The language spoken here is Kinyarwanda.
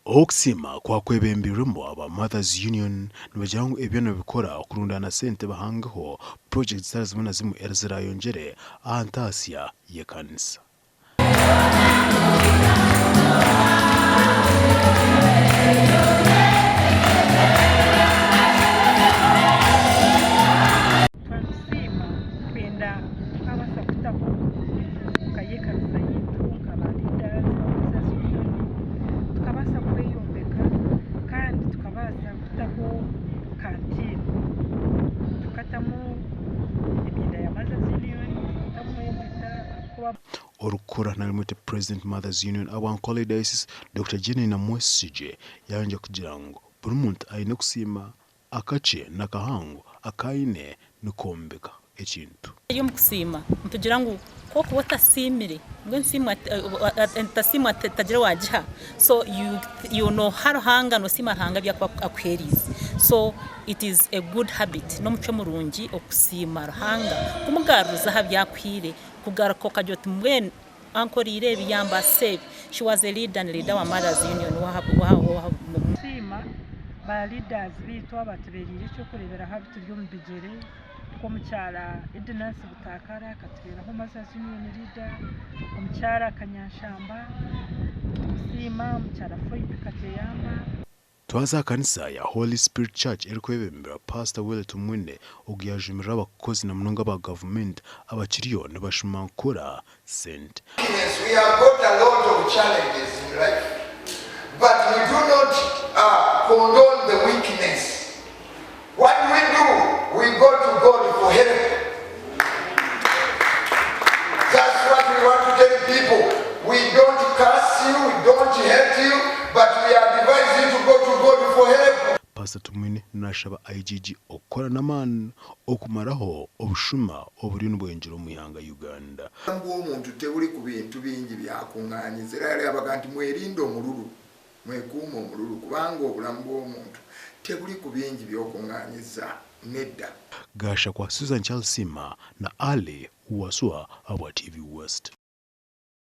okusiima kwakwebembirwemu aba Mothers Union nibagira ngu ebyo nibikora okurundana sente bahangeho project zitari zimwe na zimwe ezirayongyere aha ntaasya y'ekanisa. Orukura na limite President Mothers Union Abankole Diocese Dr. Jenny na Mwesije yanje kugira ngo buri muntu ayine kusiima akace nakahango akaine nikombeka ekintu yo mukusiima ntugira ngo koko watasimire ngo nsimwa tasimwa tagira wajiha so you know haruhanga no sima hanga bya akwerize so it is a good habit no muco murungi okusiima ruhanga kumugaruza habyakwire kugarako kajoti mwen ankori irebi yamba save. She was a leader and leader wa Mothers Union wa sima ba leaders bitu abateberire cyo kurebera habitu byo mbigere ko mucyara Ednance Butakara katubera ho Mothers Union leader mucyara Kanyashamba sima mucyara Foibe Kateyamba. Twaza kanisa ya Holy Spirit Church erikwebembera Pastor Will Tumwine ogiyajimira abakozi na munonga ba government abakiriyo nibashimankura sent. We have got a lot of challenges in life, but we do not condone the weakness. What do? We go to God for help. That's what we want to tell people. We don't curse you, we don't hurt you, but we are advising you to go to God for help. Pastor Tumwine nashaba IGG okora naman okumaraho obushuma oburi n'ubwenjero mu yanga Uganda. Ngo umuntu tebuli ku bintu bingi byakunganyiza era abaganti mwerindo omululu mwekuuma omululu kubanga obulamu bw'omuntu tebuli ku bingi byokunganyiza nedda. Gasha kwa Susan Chalsima na Ale Uwasua aba TV West.